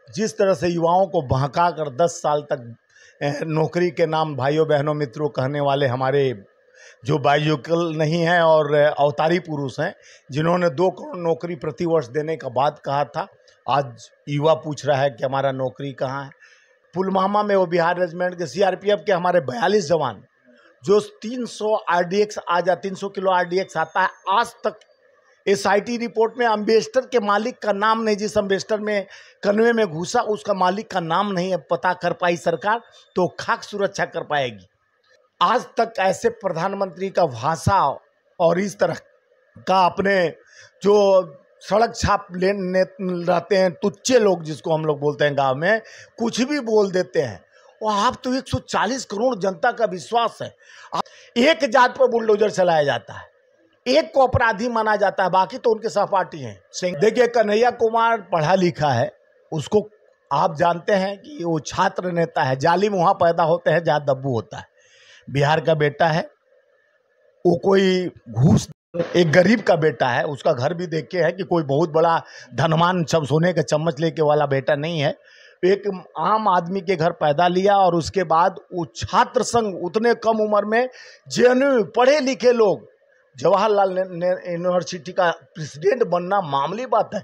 जिस तरह से युवाओं को बहका कर 10 साल तक नौकरी के नाम भाइयों बहनों मित्रों कहने वाले हमारे जो बायोलॉजिकल नहीं हैं और अवतारी पुरुष हैं, जिन्होंने 2 करोड़ नौकरी प्रतिवर्ष देने का बात कहा था, आज युवा पूछ रहा है कि हमारा नौकरी कहाँ है। पुलवामा में वो बिहार रेजिमेंट के सीआरपीएफ के हमारे 42 जवान जो 300 किलो आरडीएक्स आता है, आज तक एसआईटी रिपोर्ट में अम्बेस्टर के मालिक का नाम नहीं, जिस अम्बेस्टर में कन्वे में घुसा उसका मालिक का नाम नहीं है पता कर पाई सरकार, तो खाक सुरक्षा कर पाएगी। आज तक ऐसे प्रधानमंत्री का भाषा और इस तरह का अपने जो सड़क छाप लेने रहते हैं तुच्चे लोग, जिसको हम लोग बोलते हैं गांव में, कुछ भी बोल देते हैं। और आप तो 140 करोड़ जनता का विश्वास है, एक जात पर बुलडोजर चलाया जाता है, एक को अपराधी माना जाता है, बाकी तो उनके सहपाठी हैं। देखिए, कन्हैया कुमार पढ़ा लिखा है, उसको आप जानते हैं कि वो छात्र नेता है। जालिम वहाँ पैदा होते हैं जहाँ दब्बू होता है। बिहार का बेटा है, वो कोई घूस, एक गरीब का बेटा है, उसका घर भी देखे है कि कोई बहुत बड़ा धनवान सोने का चम्मच लेके वाला बेटा नहीं है। एक आम आदमी के घर पैदा लिया और उसके बाद वो छात्र संघ, उतने कम उम्र में जेएनयू पढ़े लिखे लोग, जवाहरलाल यूनिवर्सिटी का प्रेसिडेंट बनना मामूली बात है।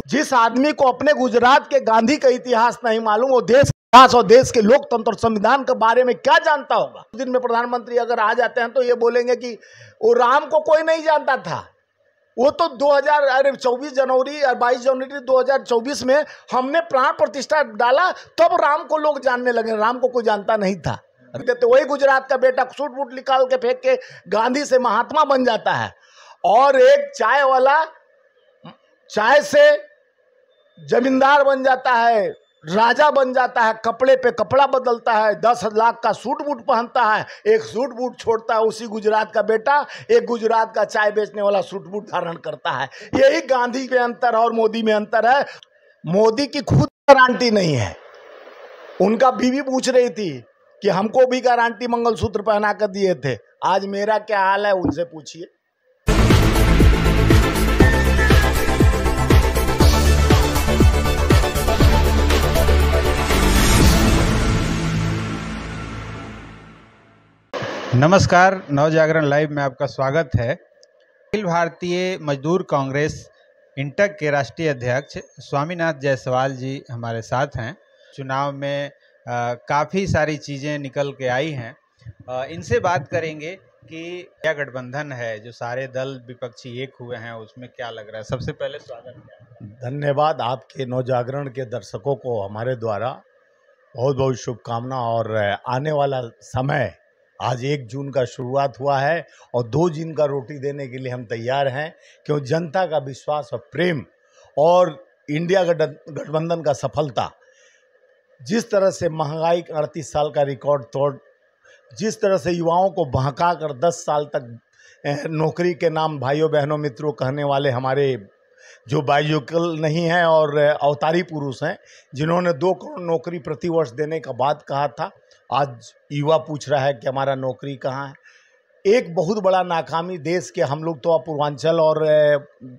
जिस आदमी को अपने गुजरात के गांधी का इतिहास नहीं मालूम, वो देश और देश के लोकतंत्र और संविधान के बारे में क्या जानता होगा। दिन में प्रधानमंत्री अगर आ जाते हैं तो ये बोलेंगे कि वो राम को कोई नहीं जानता था। वो तो 24 जनवरी और 22 जनवरी 2024 में हमने प्राण प्रतिष्ठा डाला, तब राम को लोग जानने लगे, राम को कोई जानता नहीं था। तो वही गुजरात का बेटा सूट बूट निकाल के फेंक के गांधी से महात्मा बन जाता है, और एक चाय वाला चाय से जमींदार बन जाता है, राजा बन जाता है, कपड़े पे कपड़ा बदलता है, 10 लाख का सूट बूट पहनता है, एक सूट बूट छोड़ता है। उसी गुजरात का बेटा एक गुजरात का चाय बेचने वाला सूट बूट धारण करता है। यही गांधी में अंतर और मोदी में अंतर है। मोदी की खुद गारंटी नहीं है। उनका बीवी पूछ रही थी कि हमको भी गारंटी मंगलसूत्र पहना कर दिए थे, आज मेरा क्या हाल है उनसे पूछिए। नमस्कार, नवजागरण लाइव में आपका स्वागत है। अखिल भारतीय मजदूर कांग्रेस इंटक के राष्ट्रीय अध्यक्ष स्वामीनाथ जायसवाल जी हमारे साथ हैं। चुनाव में काफ़ी सारी चीज़ें निकल के आई हैं। इनसे बात करेंगे कि क्या गठबंधन है, जो सारे दल विपक्षी एक हुए हैं, उसमें क्या लग रहा है। सबसे पहले स्वागत है। धन्यवाद आपके नवजागरण के दर्शकों को हमारे द्वारा बहुत बहुत शुभकामना। और आने वाला समय, आज 1 जून का शुरुआत हुआ है और 2 जून का रोटी देने के लिए हम तैयार हैं, क्योंकि जनता का विश्वास और प्रेम और इंडिया गठबंधन का सफलता, जिस तरह से महंगाई 38 साल का रिकॉर्ड तोड़, जिस तरह से युवाओं को बहका कर 10 साल तक नौकरी के नाम भाइयों बहनों मित्रों कहने वाले हमारे जो बायोलॉजिकल नहीं हैं और अवतारी पुरुष हैं, जिन्होंने 2 करोड़ नौकरी प्रतिवर्ष देने का बात कहा था, आज युवा पूछ रहा है कि हमारा नौकरी कहाँ है। एक बहुत बड़ा नाकामी देश के, हम लोग तो पूर्वांचल और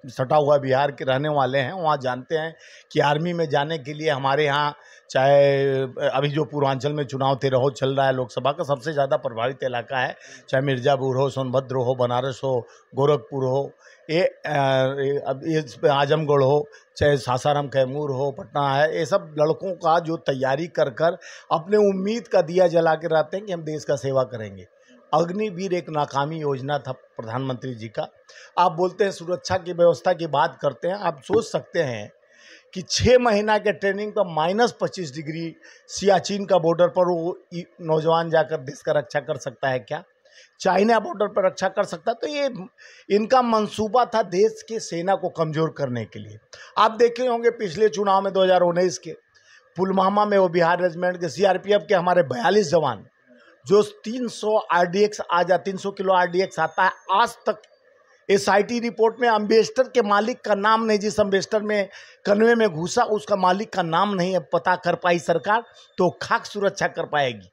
सटा हुआ बिहार के रहने वाले हैं, वहाँ जानते हैं कि आर्मी में जाने के लिए हमारे यहाँ, चाहे अभी जो पूर्वांचल में चुनाव 13 चल रहा है लोकसभा का, सबसे ज़्यादा प्रभावित इलाका है, चाहे मिर्ज़ापुर हो, सोनभद्र हो, बनारस हो, गोरखपुर हो, आजमगढ़ हो, चाहे सासाराम कैमूर हो, पटना है। ये सब लड़कों का जो तैयारी कर कर अपने उम्मीद का दिया जला के रहते हैं कि हम देश का सेवा करेंगे। अग्निवीर एक नाकामी योजना था प्रधानमंत्री जी का। आप बोलते हैं सुरक्षा की व्यवस्था की बात करते हैं, आप सोच सकते हैं कि 6 महीना के ट्रेनिंग पर -25 डिग्री सियाचिन का बॉर्डर पर वो नौजवान जाकर देश का रक्षा कर सकता है क्या? चाइना बॉर्डर पर रक्षा कर सकता है? तो ये इनका मंसूबा था देश के सेना को कमज़ोर करने के लिए। आप देखे होंगे पिछले चुनाव में 2019 के पुलवामा में वो बिहार रेजिमेंट के सीआरपीएफ के हमारे 42 जवान जो 300 किलो आरडीएक्स आता है, आज तक एसआईटी रिपोर्ट में अम्बेस्टर के मालिक का नाम नहीं, जिस अम्बेस्टर में कन्वे में घुसा उसका मालिक का नाम नहीं है पता कर पाई सरकार, तो खाक सुरक्षा कर पाएगी।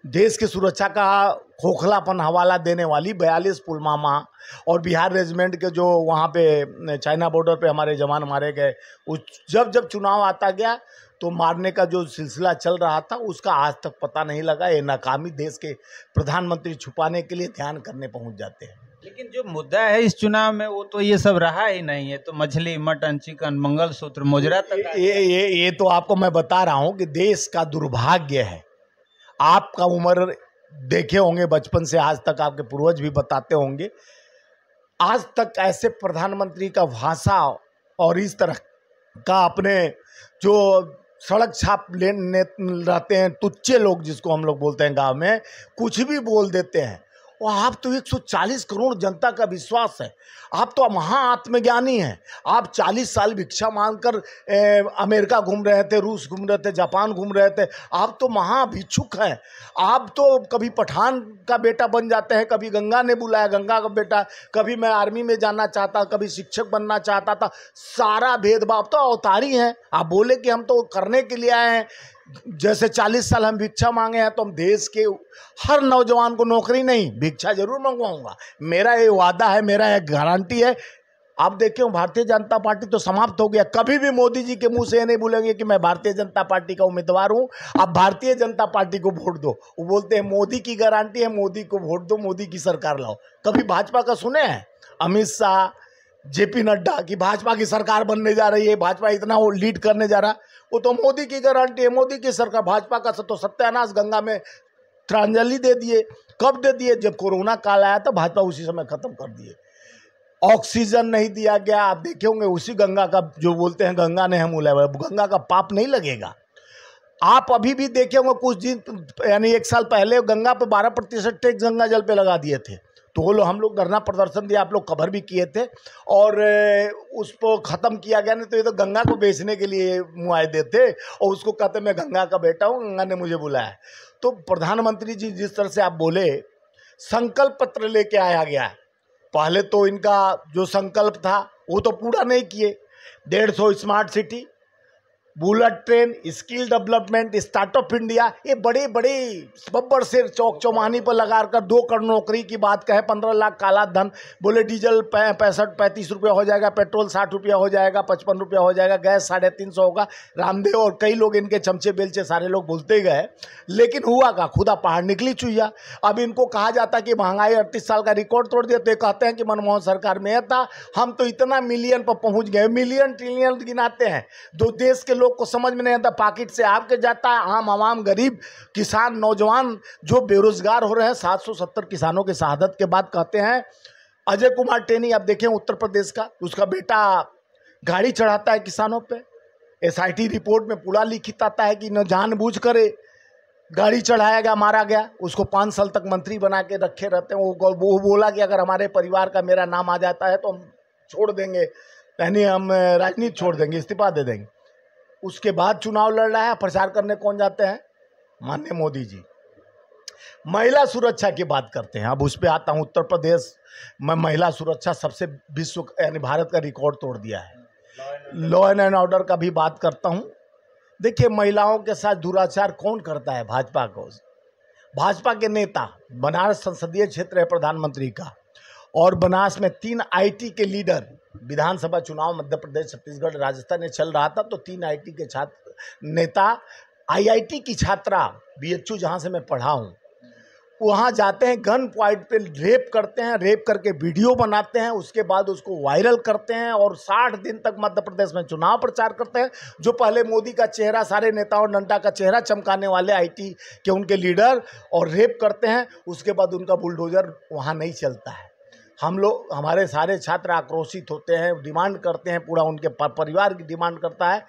देश की सुरक्षा का खोखलापन हवाला देने वाली 42 पुलवामा और बिहार रेजिमेंट के जो वहाँ पे चाइना बॉर्डर पे हमारे जवान मारे गए, उस जब चुनाव आता गया तो मारने का जो सिलसिला चल रहा था उसका आज तक पता नहीं लगा। ये नाकामी देश के प्रधानमंत्री छुपाने के लिए ध्यान करने पहुंच जाते हैं। लेकिन जो मुद्दा है इस चुनाव में वो तो ये सब रहा ही नहीं है। तो मछली, मटन, चिकन, मंगलसूत्र, मोजरा तक ये तो आपको मैं बता रहा हूं कि देश का दुर्भाग्य है। आपका उम्र देखे होंगे बचपन से आज तक, आपके पूर्वज भी बताते होंगे, आज तक ऐसे प्रधानमंत्री का भाषा और इस तरह का अपने जो सड़क छाप लेने रहते हैं तुच्चे लोग, जिसको हम लोग बोलते हैं गांव में, कुछ भी बोल देते हैं। और आप तो 140 करोड़ जनता का विश्वास है, आप तो महा आत्मज्ञानी हैं। आप 40 साल भिक्षा मांगकर अमेरिका घूम रहे थे, रूस घूम रहे थे, जापान घूम रहे थे। आप तो महाभिक्षुक हैं। आप तो कभी पठान का बेटा बन जाते हैं, कभी गंगा ने बुलाया गंगा का बेटा, कभी मैं आर्मी में जाना चाहता, कभी शिक्षक बनना चाहता था। सारा भेदभाव तो अवतारी हैं। आप बोले कि हम तो करने के लिए आए हैं। जैसे 40 साल हम भिक्षा मांगे हैं, तो हम देश के हर नौजवान को नौकरी नहीं, भिक्षा जरूर मंगवाऊंगा। मेरा ये वादा है, मेरा एक गारंटी है। आप देखे हो भारतीय जनता पार्टी तो समाप्त हो गया। कभी भी मोदी जी के मुंह से ये नहीं बोलेंगे कि मैं भारतीय जनता पार्टी का उम्मीदवार हूं, आप भारतीय जनता पार्टी को वोट दो। वो बोलते हैं मोदी की गारंटी है, मोदी को वोट दो, मोदी की सरकार लाओ। कभी भाजपा का सुने हैं? अमित शाह, जेपी नड्डा की भाजपा की सरकार बनने जा रही है, भाजपा इतना वो लीड करने जा रहा, वो तो मोदी की गारंटी है, मोदी की सरकार। भाजपा का तो सत्यानाश गंगा में श्रद्धांजलि दे दिए। कब दे दिए? जब कोरोना काल आया था, भाजपा उसी समय खत्म कर दिए। ऑक्सीजन नहीं दिया गया। आप देखे होंगे उसी गंगा का, जो बोलते हैं गंगा ने हम उलाया, गंगा का पाप नहीं लगेगा। आप अभी भी देखे होंगे कुछ दिन यानी 1 साल पहले गंगा पे 12% टैक्स गंगा जल पे लगा दिए थे। तो वो लोग, हम लोग धरना प्रदर्शन दिया, आप लोग कवर भी किए थे, और उसको ख़त्म किया गया। नहीं तो ये तो गंगा को बेचने के लिए मुआयदे थे, और उसको कहते मैं गंगा का बेटा हूँ, गंगा ने मुझे बुलाया। तो प्रधानमंत्री जी जिस तरह से आप बोले, संकल्प पत्र लेके आया गया है। पहले तो इनका जो संकल्प था वो तो पूरा नहीं किए। 150 smart city, bullet train, skill development, startup India, ये बड़े बड़े बब्बर से चौक चौमानी पर लगाकर 2 करोड़ नौकरी की बात कहे, 15 लाख काला धन। बोले डीजल 65-35 रुपया हो जाएगा, पेट्रोल 60 रुपया हो जाएगा, 55 रुपया हो जाएगा, गैस 350 होगा। रामदेव और कई लोग इनके चमचे बेलचे सारे लोग बोलते गए, लेकिन हुआ का खुदा पहाड़ निकली चुईया। अब इनको कहा जाता कि महंगाई 38 साल का रिकॉर्ड तोड़ दिया, तो ये कहते हैं कि मनमोहन सरकार में था, हम तो इतना मिलियन पर पहुंच गए। मिलियन ट्रिलियन गिनाते हैं, जो देश के लोग को समझ में नहीं आता। पॉकेट से आपके जाता है, आम आवाम, गरीब, किसान, नौजवान जो बेरोजगार हो रहे हैं। 770 किसानों की शहादत के बाद कहते हैं अजय कुमार टेनी, आप देखें उत्तर प्रदेश का, उसका बेटा गाड़ी चढ़ाता है किसानों पे। SIT रिपोर्ट में पूरा लिखित आता है कि न जानबूझकर गाड़ी चढ़ाया गया, मारा गया। उसको 5 साल तक मंत्री बना के रखे रहते हैं। वो बोला कि अगर हमारे परिवार का मेरा नाम आ जाता है तो हम छोड़ देंगे, यानी हम राजनीति छोड़ देंगे, इस्तीफा दे देंगे। उसके बाद चुनाव लड़ रहा है। प्रचार करने कौन जाते हैं? माननीय मोदी जी। महिला सुरक्षा की बात करते हैं। अब उस पर आता हूँ। उत्तर प्रदेश में महिला सुरक्षा सबसे विश्व यानी भारत का रिकॉर्ड तोड़ दिया है। लॉ एंड ऑर्डर का भी बात करता हूँ। देखिए, महिलाओं के साथ दुराचार कौन करता है? भाजपा को, भाजपा के नेता। बनारस संसदीय क्षेत्र है प्रधानमंत्री का, और बनारस में 3 IT के लीडर, विधानसभा चुनाव मध्य प्रदेश, छत्तीसगढ़, राजस्थान में चल रहा था, तो 3 IT के छात्र नेता, IIT की छात्रा BHU जहाँ से मैं पढ़ा हूँ, वहाँ जाते हैं, गन पॉइंट पे रेप करते हैं, रेप करके वीडियो बनाते हैं, उसके बाद उसको वायरल करते हैं, और 60 दिन तक मध्य प्रदेश में चुनाव प्रचार करते हैं। जो पहले मोदी का चेहरा, सारे नेताओं नड्डा का चेहरा चमकाने वाले IT के उनके लीडर, और रेप करते हैं, उसके बाद उनका बुलडोजर वहाँ नहीं चलता है। हम लोग, हमारे सारे छात्र आक्रोशित होते हैं, डिमांड करते हैं, पूरा उनके परिवार की डिमांड करता है,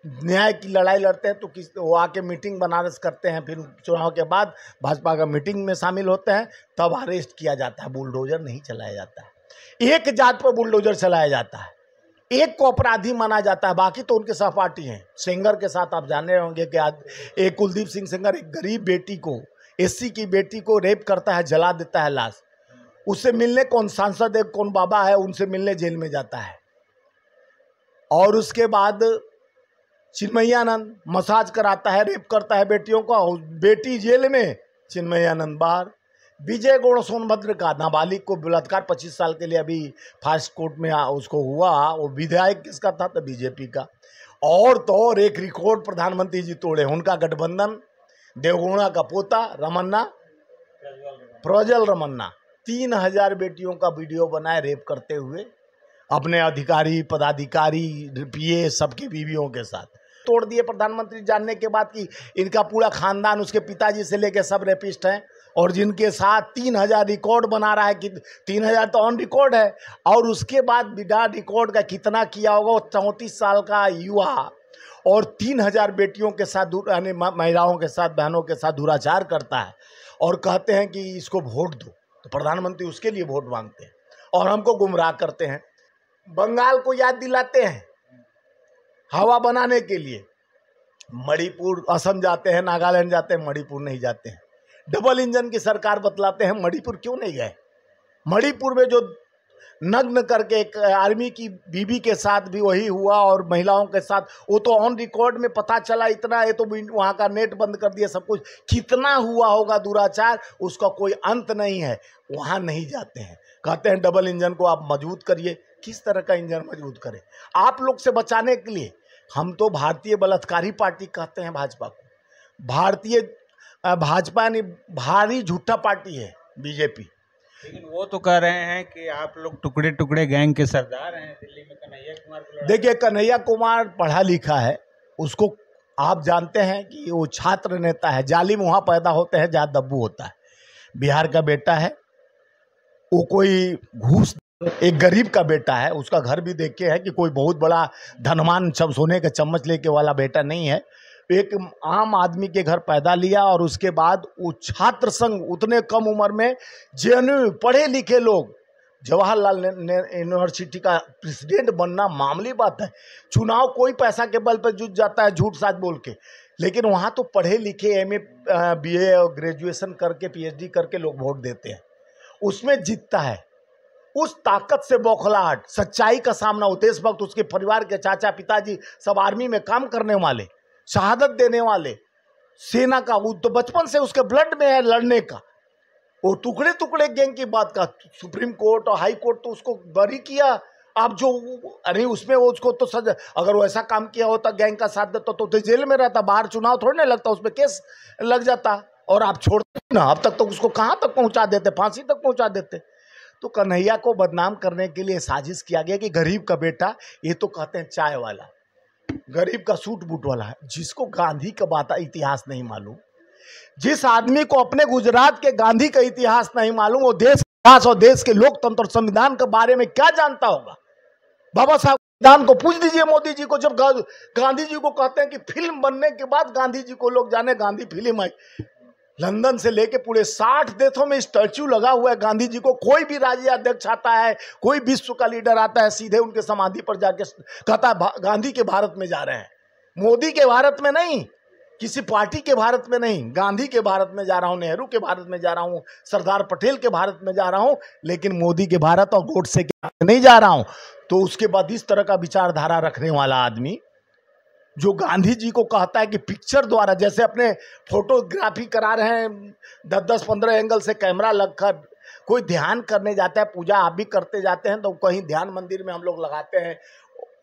न्याय की लड़ाई लड़ते हैं। तो वो आके मीटिंग बनारस करते हैं, फिर चुनाव के बाद भाजपा का मीटिंग में शामिल होते हैं, तब अरेस्ट किया जाता है। बुलडोजर नहीं चलाया जाता है। एक जात पर बुलडोजर चलाया जाता है, एक को अपराधी माना जाता है, बाकी तो उनके सहपाठी हैं। सेंगर के साथ आप जाने होंगे कि आज एक कुलदीप सिंह सेंगर एक गरीब बेटी को, SC की बेटी को रेप करता है, जला देता है लाश। उससे मिलने कौन सांसद है, कौन बाबा है, उनसे मिलने जेल में जाता है। और उसके बाद चिन्मयानंद मसाज कराता है, रेप करता है बेटियों का, बेटी जेल में, चिन्मयानंद बाहर। विजय गौड़ सोनभद्र का नाबालिग को बलात्कार 25 साल के लिए अभी फास्ट कोर्ट में उसको हुआ, वो विधायक किसका था? तो BJP का। और तो और एक रिकॉर्ड प्रधानमंत्री जी तोड़े, उनका गठबंधन देवगौड़ा का पोता रमन्ना, प्रज्वल रमन्ना 3000 बेटियों का वीडियो बनाए रेप करते हुए अपने अधिकारी पदाधिकारी पीए सबकी बीवियों के साथ तोड़ दिए। प्रधानमंत्री जानने के बाद कि इनका पूरा खानदान उसके पिताजी से लेकर सब रेपिस्ट हैं और जिनके साथ 3000 रिकॉर्ड बना रहा है कि 3000 तो ऑन रिकॉर्ड है, और उसके बाद बिना रिकॉर्ड का कितना किया होगा। वो 34 साल का युवा और 3000 बेटियों के साथ यानी महिलाओं के साथ बहनों के साथ दुराचार करता है और कहते हैं कि इसको वोट दो, तो प्रधानमंत्री उसके लिए वोट मांगते हैं और हमको गुमराह करते हैं। बंगाल को याद दिलाते हैं हवा बनाने के लिए, मणिपुर असम जाते हैं, नागालैंड जाते हैं, मणिपुर नहीं जाते हैं। डबल इंजन की सरकार बतलाते हैं, मणिपुर क्यों नहीं गए। मणिपुर में जो नग्न करके एक आर्मी की बीबी के साथ भी वही हुआ और महिलाओं के साथ, वो तो ऑन रिकॉर्ड में पता चला इतना, ये तो वहाँ का नेट बंद कर दिया सब कुछ। कितना हुआ होगा दुराचार, उसका कोई अंत नहीं है। वहाँ नहीं जाते हैं, कहते हैं डबल इंजन को आप मजबूत करिए। किस तरह का इंजन मजबूत करें आप लोग से बचाने के लिए? हम तो भारतीय बलात्कारी पार्टी कहते हैं भाजपा को। भाजपा यानी भारी झूठा पार्टी है बीजेपी। लेकिन वो तो कह रहे हैं कि आप लोग टुकड़े टुकड़े गैंग के सरदार हैं दिल्ली में। कन्हैया कुमार को देखिए, कन्हैया कुमार पढ़ा लिखा है, उसको आप जानते हैं कि वो छात्र नेता है। जालिम वहाँ पैदा होते हैं जहाँ दब्बू होता है। बिहार का बेटा है वो, कोई घूस, एक गरीब का बेटा है। उसका घर भी देखे है कि कोई बहुत बड़ा धनवान सोने का चम्मच लेके वाला बेटा नहीं है। एक आम आदमी के घर पैदा लिया और उसके बाद वो छात्र संघ, उतने कम उम्र में जेएनयू पढ़े लिखे लोग, जवाहरलाल यूनिवर्सिटी का प्रेसिडेंट बनना मामूली बात है। चुनाव कोई पैसा के बल पर जीत जाता है झूठ साच बोल के, लेकिन वहाँ तो पढ़े लिखे एमए बीए और ग्रेजुएशन करके पीएचडी करके लोग वोट देते हैं, उसमें जीतता है। उस ताकत से बौखलाहट, सच्चाई का सामना हो। देशभक्त, उसके परिवार के चाचा पिताजी सब आर्मी में काम करने वाले, शहादत देने वाले, सेना का, वो तो बचपन से उसके ब्लड में है लड़ने का। वो टुकड़े टुकड़े गैंग की बात का सुप्रीम कोर्ट और हाई कोर्ट तो उसको बरी किया। आप जो अरे उसमें वो उसको तो सजा, अगर वो ऐसा काम किया होता गैंग का साथ देता तो जेल में रहता, बाहर चुनाव थोड़ी नहीं लगता, उसमें केस लग जाता और आप छोड़ते ना। अब तक तो उसको कहाँ तक पहुंचा देते, फांसी तक पहुंचा देते। तो कन्हैया को बदनाम करने के लिए साजिश किया गया कि गरीब का बेटा, ये तो कहते हैं चाय वाला, गरीब का सूट बूट वाला है। जिसको गांधी का बात इतिहास नहीं मालूम, जिस आदमी को अपने गुजरात के गांधी का इतिहास नहीं मालूम, वो देश का इतिहास और देश के लोकतंत्र और संविधान के बारे में क्या जानता होगा। बाबा साहब संविधान को पूछ दीजिए मोदी जी को। जब गांधी जी को कहते हैं कि फिल्म बनने के बाद गांधी जी को लोग जाने, गांधी फिल्म आई, लंदन से लेके पूरे 60 देशों में स्टैच्यू लगा हुआ है गांधी जी को। कोई भी राज्य अध्यक्ष आता है, कोई विश्व का लीडर आता है, सीधे उनके समाधि पर जाके कहता है गांधी के भारत में जा रहे हैं। मोदी के भारत में नहीं, किसी पार्टी के भारत में नहीं, गांधी के भारत में जा रहा हूं, नेहरू के भारत में जा रहा हूं, सरदार पटेल के भारत में जा रहा हूं, लेकिन मोदी के भारत और गोडसे के भारत में नहीं जा रहा हूं। तो उसके बाद इस तरह का विचारधारा रखने वाला आदमी जो गांधी जी को कहता है कि पिक्चर द्वारा, जैसे अपने फोटोग्राफी करा रहे हैं 10-15 एंगल से कैमरा लगकर, कोई ध्यान करने जाता है, पूजा आप भी करते जाते हैं, तो कहीं ध्यान मंदिर में हम लोग लगाते हैं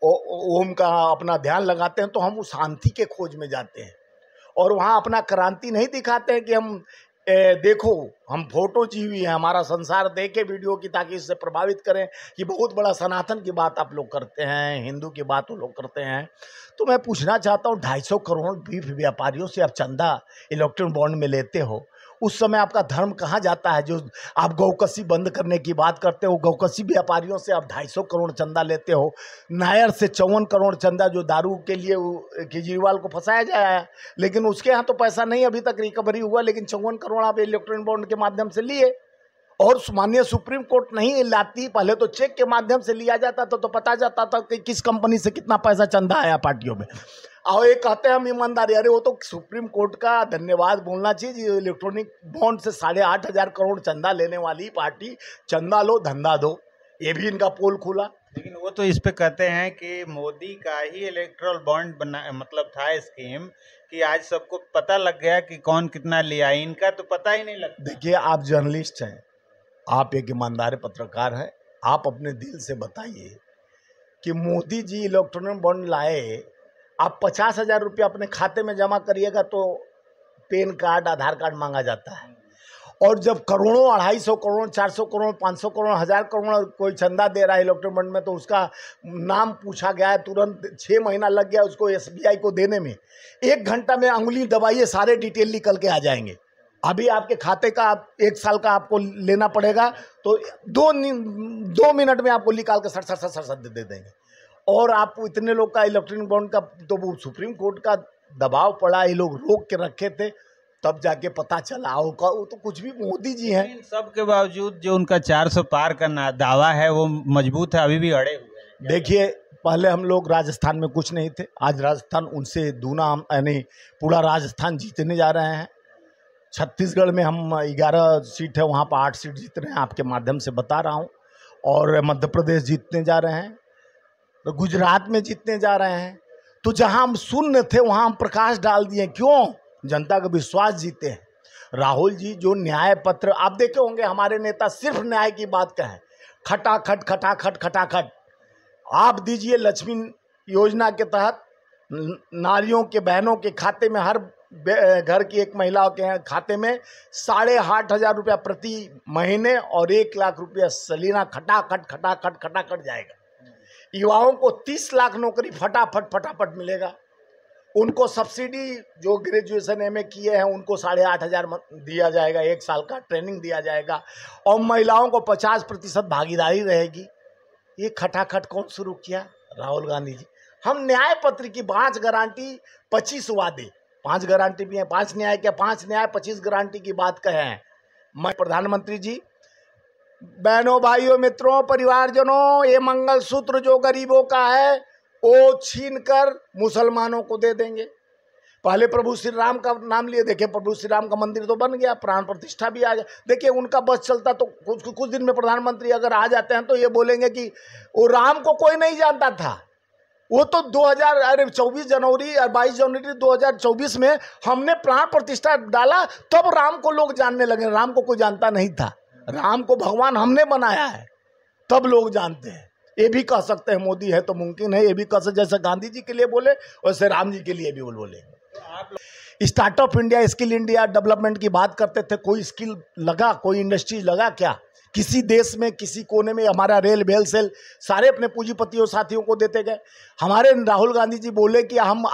ओम का अपना ध्यान लगाते हैं, तो हम उस शांति के खोज में जाते हैं और वहाँ अपना क्रांति नहीं दिखाते हैं कि हम देखो हम फोटो जी हुई है, हमारा संसार देखे वीडियो की, ताकि इससे प्रभावित करें कि बहुत बड़ा सनातन की बात आप लोग करते हैं, हिंदू की बात वो लोग करते हैं। तो मैं पूछना चाहता हूँ, 250 करोड़ बीफ व्यापारियों से आप चंदा इलेक्ट्रॉन बॉन्ड में लेते हो, उस समय आपका धर्म कहाँ जाता है? जो आप गौकसी बंद करने की बात करते हो, गौकसी व्यापारियों से आप 250 करोड़ चंदा लेते हो। नायर से 54 करोड़ चंदा, जो दारू के लिए केजरीवाल को फंसाया जाए, लेकिन उसके यहाँ तो पैसा नहीं अभी तक रिकवरी हुआ, लेकिन 54 करोड़ आप इलेक्ट्रॉनिक बॉन्ड के माध्यम से लिए। और माननीय सुप्रीम कोर्ट नहीं लाती, पहले तो चेक के माध्यम से लिया जाता था, तो पता जाता था कि किस कंपनी से कितना पैसा चंदा आया पार्टियों में। और ये कहते हैं हम ईमानदारी, अरे वो तो सुप्रीम कोर्ट का धन्यवाद बोलना चाहिए। इलेक्ट्रॉनिक बॉन्ड से 8,500 करोड़ चंदा लेने वाली पार्टी, चंदा लो धंधा दो, ये भी इनका पोल खुला। लेकिन वो तो इस पे कहते हैं कि मोदी का ही इलेक्ट्रल बॉन्ड बना, मतलब था स्कीम, कि आज सबको पता लग गया कि कौन कितना लिया, इनका तो पता ही नहीं लगता। देखिए, आप जर्नलिस्ट हैं, आप एक ईमानदार पत्रकार हैं, आप अपने दिल से बताइए कि मोदी जी इलेक्ट्रॉनिक बॉन्ड लाए, आप 50,000 रुपया अपने खाते में जमा करिएगा तो पैन कार्ड, आधार कार्ड मांगा जाता है। और जब करोड़ों, 250 करोड़, 400 करोड़, 500 करोड़, 1000 करोड़ कोई चंदा दे रहा है इलेक्ट्रॉनिक फंड में, तो उसका नाम पूछा गया है, तुरंत 6 महीना लग गया उसको SBI को देने में। 1 घंटा में अंगुली दबाइए, सारे डिटेल निकल के आ जाएंगे। अभी आपके खाते का 1 साल का आपको लेना पड़ेगा तो 2 मिनट में आपको निकाल के सट सट सट सट दे देंगे। और आप इतने लोग का इलेक्ट्रॉनिक बॉन्ड का तो वो सुप्रीम कोर्ट का दबाव पड़ा, ये लोग रोक के रखे थे, तब जाके पता चला। वो तो कुछ भी मोदी जी हैं। सब के बावजूद जो उनका 400 पार का दावा है वो मजबूत है, अभी भी अड़े हुए हैं। देखिए, पहले हम लोग राजस्थान में कुछ नहीं थे, आज राजस्थान उनसे दूना, यानी पूरा राजस्थान जीतने जा रहे हैं। छत्तीसगढ़ में हम 11 सीट है, वहाँ पर 8 सीट जीत रहे हैं, आपके माध्यम से बता रहा हूँ। और मध्य प्रदेश जीतने जा रहे हैं, गुजरात में जीतने जा रहे हैं। तो जहाँ हम शून्य थे वहाँ हम प्रकाश डाल दिए। क्यों? जनता का विश्वास जीते हैं। राहुल जी जो न्याय पत्र आप देखे होंगे, हमारे नेता सिर्फ न्याय की बात कहें, खटाखट खटाखट खटाखट। आप दीजिए लक्ष्मी योजना के तहत नारियों के, बहनों के खाते में, हर घर की एक महिला के खाते में 8,500 रुपया प्रति महीने और 1 लाख रुपया सलीना खटाखट खटाखट खटाखट जाएगा। युवाओं को 30 लाख नौकरी फटाफट फटाफट मिलेगा। उनको सब्सिडी जो ग्रेजुएशन MA किए हैं उनको 8,500 दिया जाएगा, 1 साल का ट्रेनिंग दिया जाएगा। और महिलाओं को 50% भागीदारी रहेगी। ये खटाखट कौन शुरू किया? राहुल गांधी जी। हम न्याय पत्र की 5 गारंटी 25 वादे, 5 गारंटी भी हैं, 5 न्याय क्या, 5 न्याय 25 गारंटी की बात कहे हैं। मैं प्रधानमंत्री जी, बहनों, भाइयों, मित्रों, परिवारजनों, ये मंगलसूत्र जो गरीबों का है वो छीन कर मुसलमानों को दे देंगे। पहले प्रभु श्री राम का नाम लिए, देखिए प्रभु श्री राम का मंदिर तो बन गया, प्राण प्रतिष्ठा भी आ गया। देखिए उनका बस चलता तो कुछ दिन में प्रधानमंत्री अगर आ जाते हैं तो ये बोलेंगे कि वो राम को कोई नहीं जानता था। वो तो 22 जनवरी 2024 में हमने प्राण प्रतिष्ठा डाला, तब राम को लोग जानने लगे। राम को कोई जानता नहीं था, राम को भगवान हमने बनाया है, तब लोग जानते हैं। ये भी कह सकते हैं मोदी है तो मुमकिन है, ये भी कह सकते, जैसे गांधी जी के लिए बोले वैसे राम जी के लिए भी बोले। Startup India, skill India development की बात करते थे, कोई स्किल लगा, कोई इंडस्ट्री लगा क्या? किसी देश में किसी कोने में हमारा रेल बेल सेल सारे अपने पूंजीपतियों साथियों को देते गए। हमारे राहुल गांधी जी बोले कि हम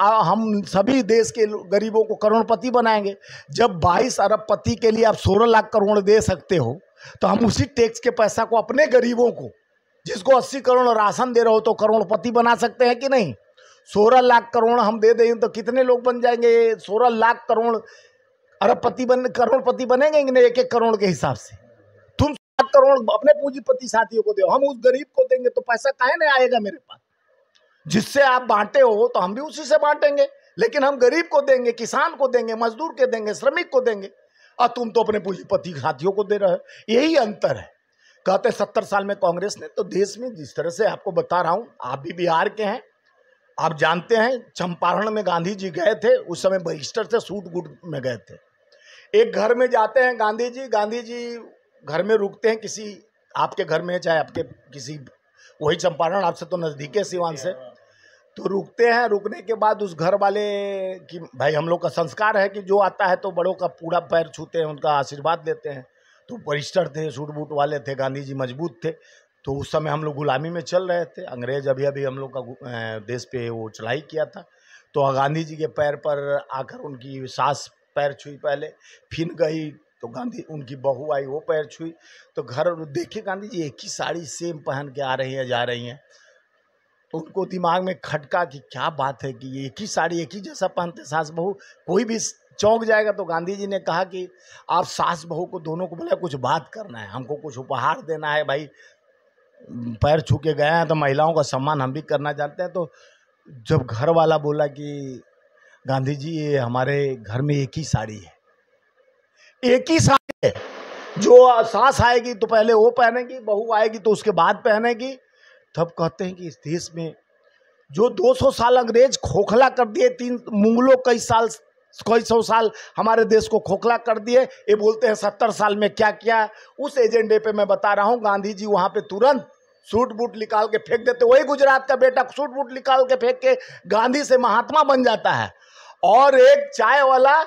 सभी देश के गरीबों को करोड़पति बनाएंगे। जब 22 अरबपति के लिए आप 16 लाख करोड़ दे सकते हो, तो हम उसी टैक्स के पैसा को अपने गरीबों को, जिसको 80 करोड़ राशन दे रहे हो, तो करोड़पति बना सकते हैं कि नहीं? 16 लाख करोड़ हम दे दें तो कितने लोग बन जाएंगे? 16 लाख करोड़ अरबपति करोड़पति बनेंगे कि नहीं? 1-1 करोड़ के हिसाब से। तुम 7 करोड़ अपने पूंजीपति साथियों को दो, हम उस गरीब को देंगे तो पैसा काहे नहीं आएगा मेरे पास? जिससे आप बांटे हो तो हम भी उसी से बांटेंगे, लेकिन हम गरीब को देंगे, किसान को देंगे, मजदूर के देंगे, श्रमिक को देंगे, और तुम तो अपने पूंजीपति साथियों को दे रहे हो। यही अंतर है। कहते 70 साल में कांग्रेस ने तो देश में, जिस तरह से आपको बता रहा हूं, आप भी बिहार के हैं, आप जानते हैं चंपारण में गांधी जी गए थे, उस समय बैरिस्टर से सूट बूट में गए थे। एक घर में जाते हैं गांधी जी घर में रुकते हैं, किसी आपके घर में, चाहे आपके किसी, वही चंपारण आपसे तो नज़दीक है सिवान से, तो रुकते हैं। रुकने के बाद उस घर वाले की, भाई हम लोग का संस्कार है कि जो आता है तो बड़ों का पूरा पैर छूते हैं, उनका आशीर्वाद लेते हैं। तो बैरिस्टर थे, सूट बूट वाले थे, गांधी जी मजबूत थे। तो उस समय हम लोग गुलामी में चल रहे थे, अंग्रेज अभी हम लोग का देश पे वो चढ़ाई किया था। तो गांधी जी के पैर पर आकर उनकी सास पैर छुई पहले, फिर गई तो गांधी उनकी बहू आई, वो पैर छुई। तो घर देखे गांधी जी एक ही साड़ी सेम पहन के आ रही हैं, जा रही हैं। तो उनको दिमाग में खटका कि क्या बात है कि ये एक ही साड़ी एक ही जैसा पहनते सास बहू, कोई भी चौंक जाएगा। तो गांधी जी ने कहा कि आप सास बहू को दोनों को बोला कुछ बात करना है, हमको कुछ उपहार देना है, भाई पैर छू के गए हैं तो महिलाओं का सम्मान हम भी करना चाहते हैं। तो जब घर वाला बोला कि गांधी जी ये हमारे घर में एक ही साड़ी है, एक ही साड़ी है, जो सास आएगी तो पहले वो पहनेगी, बहू आएगी तो उसके बाद पहनेगी। तब कहते हैं कि इस देश में जो 200 साल अंग्रेज खोखला कर दिए, 3 मुगलों कई सौ साल हमारे देश को खोखला कर दिए, ये बोलते हैं 70 साल में क्या किया। उस एजेंडे पे मैं बता रहा हूँ, गांधी जी वहाँ पे तुरंत सूट बूट निकाल के फेंक देते। वही गुजरात का बेटा सूट बूट निकाल के फेंक के गांधी से महात्मा बन जाता है, और एक चाय वाला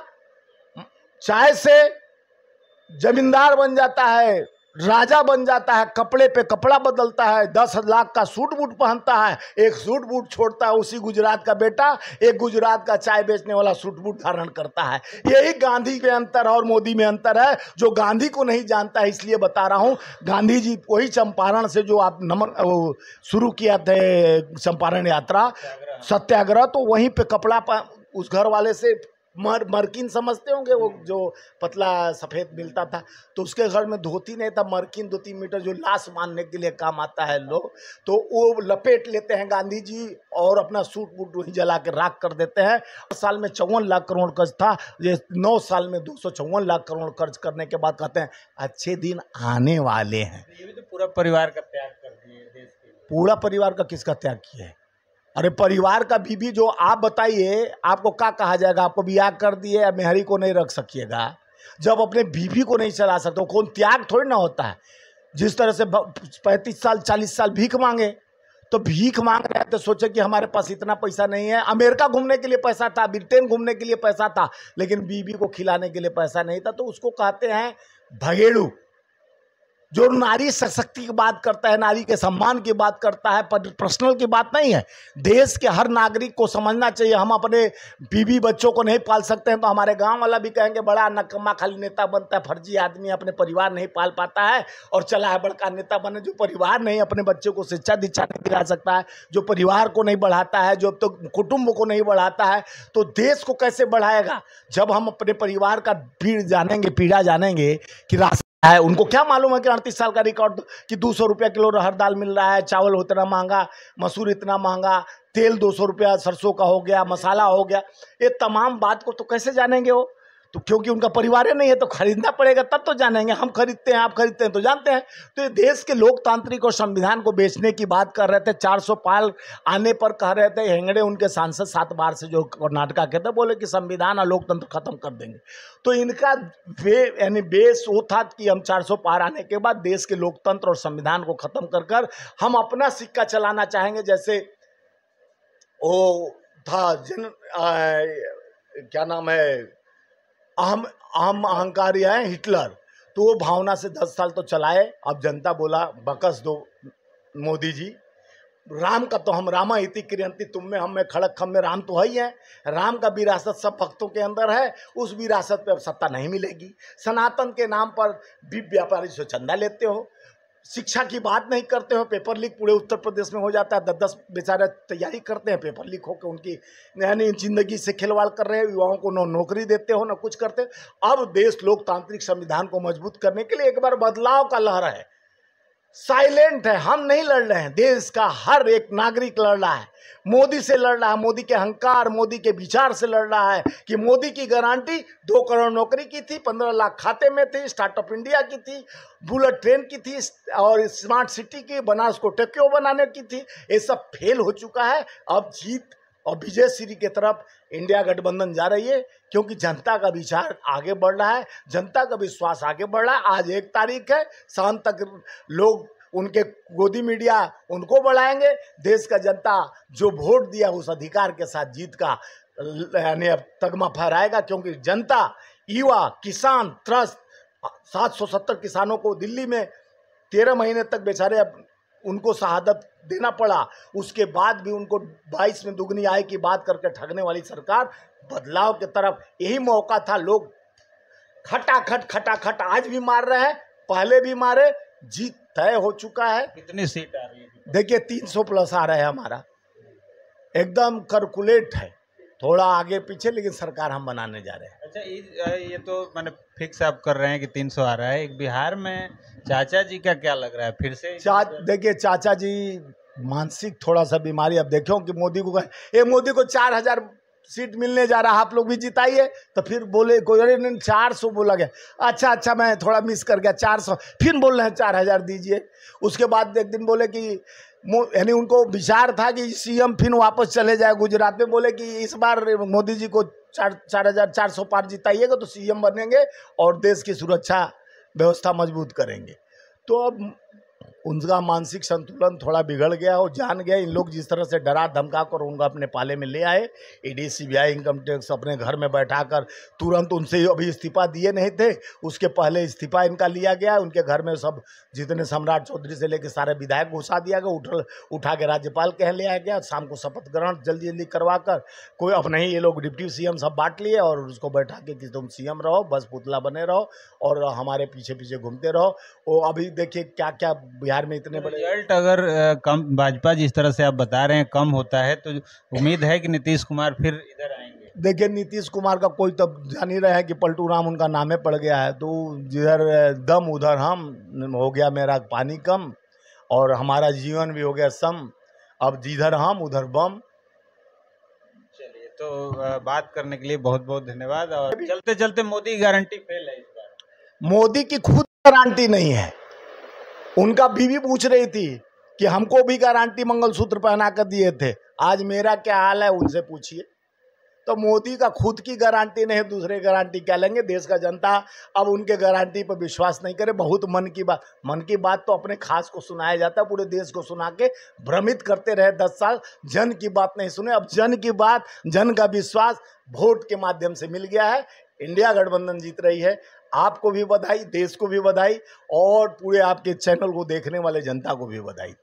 चाय से जमींदार बन जाता है, राजा बन जाता है, कपड़े पे कपड़ा बदलता है, 10 लाख का सूट बूट पहनता है, एक सूट बूट छोड़ता है उसी गुजरात का बेटा, एक गुजरात का चाय बेचने वाला सूट बूट धारण करता है। यही गांधी में अंतर है और मोदी में अंतर है। जो गांधी को नहीं जानता है इसलिए बता रहा हूं, गांधी जी वही चंपारण से जो आप शुरू किया थे चंपारण यात्रा सत्याग्रह, तो वहीं पे कपड़ा उस घर वाले से मरकिन समझते होंगे, वो जो पतला सफेद मिलता था, तो उसके घर में धोती नहीं था, मरकिन 2-3 मीटर जो लाश बांधने के लिए काम आता है लोग, तो वो लपेट लेते हैं गांधी जी और अपना सूट बूट वहीं जला के राख कर देते हैं। साल में 54 लाख करोड़ कर्ज था, ये 9 साल में 254 लाख करोड़ कर्ज करने के बाद कहते हैं अच्छे दिन आने वाले हैं। ये भी तो पूरा परिवार का त्याग कर दिए देश के लिए। पूरा परिवार का किसका त्याग किया है? अरे परिवार का बीबी जो आप बताइए, आपको क्या कहा जाएगा? आपको ब्याह कर दिए, मेहरी को नहीं रख सकिएगा, जब अपने बीबी को नहीं चला सकते हो, कौन त्याग थोड़ी ना होता है। जिस तरह से 35 साल 40 साल भीख मांगे, तो भीख मांग रहे थे, सोचे कि हमारे पास इतना पैसा नहीं है। अमेरिका घूमने के लिए पैसा था, ब्रिटेन घूमने के लिए पैसा था, लेकिन बीबी को खिलाने के लिए पैसा नहीं था, तो उसको कहते हैं भगेड़ू। जो नारी सशक्ति की बात करता है, नारी के सम्मान की बात करता है, पर्सनल की बात नहीं है। देश के हर नागरिक को समझना चाहिए, हम अपने बीवी बच्चों को नहीं पाल सकते हैं तो हमारे गांव वाला भी कहेंगे बड़ा नकम्मा, खाली नेता बनता है, फर्जी आदमी, अपने परिवार नहीं पाल पाता है और चला है बड़का नेता बने। जो परिवार नहीं अपने बच्चों को शिक्षा दीक्षा नहीं दिला सकता है, जो परिवार को नहीं बढ़ाता है, जो तो कुटुंब को नहीं बढ़ाता है, तो देश को कैसे बढ़ाएगा? जब हम अपने परिवार का पीड़ा जानेंगे कि राशन है, उनको क्या मालूम है कि 38 साल का रिकॉर्ड कि 200 रुपया किलो रहर दाल मिल रहा है, चावल इतना महंगा, मसूर इतना महंगा, तेल 200 रुपया सरसों का हो गया, मसाला हो गया। ये तमाम बात को तो कैसे जानेंगे वो? तो क्योंकि उनका परिवार ही नहीं है, तो खरीदना पड़ेगा तब तो जानेंगे। हम खरीदते हैं, आप खरीदते हैं तो जानते हैं। तो ये देश के लोकतांत्रिक और संविधान को बेचने की बात कर रहे थे। 400 पाल आने पर कह रहे थे हेंगड़े, उनके सांसद 7 बार से जो कर्नाटका के थे, बोले कि संविधान और लोकतंत्र खत्म कर देंगे। तो इनका यानी बेस वो था कि हम 400 पार आने के बाद देश के लोकतंत्र और संविधान को खत्म कर कर हम अपना सिक्का चलाना चाहेंगे। जैसे वो था क्या नाम है, अहम अहंकारी है हिटलर, तो वो भावना से 10 साल तो चलाए। अब जनता बोला बकस दो मोदी जी। राम का तो हम रामा इति क्रियंती, तुम में हम में खड़क खम में, राम तो है ही है। राम का विरासत सब भक्तों के अंदर है, उस विरासत पे अब सत्ता नहीं मिलेगी। सनातन के नाम पर व्यापारी से चंदा लेते हो, शिक्षा की बात नहीं करते हो। पेपर लीक पूरे उत्तर प्रदेश में हो जाता है, 10-10 बेचारे तैयारी करते हैं, पेपर लीक होकर उनकी यानी जिंदगी से खिलवाड़ कर रहे हैं। युवाओं को न नौकरी देते हो न कुछ करते। अब देश लोकतांत्रिक संविधान को मजबूत करने के लिए एक बार बदलाव का लहर है। साइलेंट है, हम नहीं लड़ रहे हैं, देश का हर एक नागरिक लड़ रहा है, मोदी से लड़ रहा है, मोदी के अहंकार, मोदी के विचार से लड़ रहा है कि मोदी की गारंटी 2 करोड़ नौकरी की थी, 15 लाख खाते में थी, स्टार्टअप इंडिया की थी, बुलेट ट्रेन की थी और स्मार्ट सिटी की, बनारस को टोक्यो बनाने की थी। ये सब फेल हो चुका है। अब जीत और विजय श्री की तरफ इंडिया गठबंधन जा रही है, क्योंकि जनता का विचार आगे बढ़ रहा है, जनता का विश्वास आगे बढ़ रहा है। आज 1 तारीख है, शाम तक लोग उनके गोदी मीडिया उनको बढ़ाएंगे। देश का जनता जो वोट दिया उस अधिकार के साथ जीत का यानी अब तगमा फहराएगा, क्योंकि जनता, युवा, किसान त्रस्त, 770 किसानों को दिल्ली में 13 महीने तक बेचारे अब उनको शहादत देना पड़ा, उसके बाद भी उनको 22 में दुगनी आय की बात करके ठगने वाली सरकार, बदलाव की तरफ यही मौका था। लोग खटाखट आज भी मार रहे हैं, पहले भी मारे, जीत तय हो चुका है। कितनी सीट आ रही है? देखिए 300 प्लस आ रहा है, हमारा एकदम कैलकुलेट है, थोड़ा आगे पीछे, लेकिन सरकार हम बनाने जा रहे हैं। अच्छा, ये तो मैंने फिक्स आप कर रहे हैं कि 300 आ रहा है। एक बिहार में चाचा जी का क्या लग रहा है, फिर से देखिए चाचा जी मानसिक थोड़ा सा बीमारी, अब देखो कि मोदी को 4000 सीट मिलने जा रहा है, आप लोग भी जिताइए। तो फिर बोले कोई, अरे नहीं 400 बोला गया, अच्छा मैं थोड़ा मिस कर गया, 400 फिर बोल रहे हैं 4000 दीजिए। उसके बाद एक दिन बोले कि यानी उनको विचार था कि सीएम फिर वापस चले जाए गुजरात में, बोले कि इस बार मोदी जी को 4400 पार जिताइएगा तो सीएम बनेंगे और देश की सुरक्षा व्यवस्था मजबूत करेंगे। तो अब उनका मानसिक संतुलन थोड़ा बिगड़ गया और जान गया इन लोग जिस तरह से डरा धमका कर उनको अपने पाले में ले आए। ईडी सीबीआई इनकम टैक्स अपने घर में बैठाकर तुरंत उनसे अभी इस्तीफा दिए नहीं थे, उसके पहले इस्तीफा इनका लिया गया। उनके घर में सब जितने सम्राट चौधरी से लेकर सारे विधायक घुसा दिया गया, उठा के राज्यपाल के यहाँ ले आया गया। शाम को शपथ ग्रहण जल्दी जल्दी करवा कर कोई अपने ही ये लोग डिप्टी सीएम सब बांट लिए और उसको बैठा के कि तुम सीएम रहो, बस पुतला बने रहो और हमारे पीछे पीछे घूमते रहो। और अभी देखिए क्या क्या बिहार में इतने बड़े रिजल्ट अगर कम भाजपा जिस तरह से आप बता रहे हैं कम होता है तो उम्मीद है कि नीतीश कुमार फिर इधर आएंगे। देखिए नीतीश कुमार का कोई तब जान ही रहे हैं कि पलटू राम उनका नामे पड़ गया है, तो जिधर दम उधर हम, हो गया मेरा पानी कम और हमारा जीवन भी हो गया सम, अब जिधर हम उधर बम। चलिए, तो बात करने के लिए बहुत बहुत धन्यवाद। और चलते चलते मोदी की गारंटी फेल है इस बार। मोदी की खुद गारंटी नहीं है, उनका बीवी पूछ रही थी कि हमको भी गारंटी मंगलसूत्र पहना कर दिए थे, आज मेरा क्या हाल है उनसे पूछिए। तो मोदी का खुद की गारंटी नहीं, दूसरे गारंटी क्या लेंगे। देश का जनता अब उनके गारंटी पर विश्वास नहीं करे। बहुत मन की बात तो अपने खास को सुनाया जाता है, पूरे देश को सुना के भ्रमित करते रहे 10 साल, जन की बात नहीं सुने। अब जन की बात, जन का विश्वास वोट के माध्यम से मिल गया है। इंडिया गठबंधन जीत रही है। आपको भी बधाई, देश को भी बधाई और पूरे आपके चैनल को देखने वाले जनता को भी बधाई।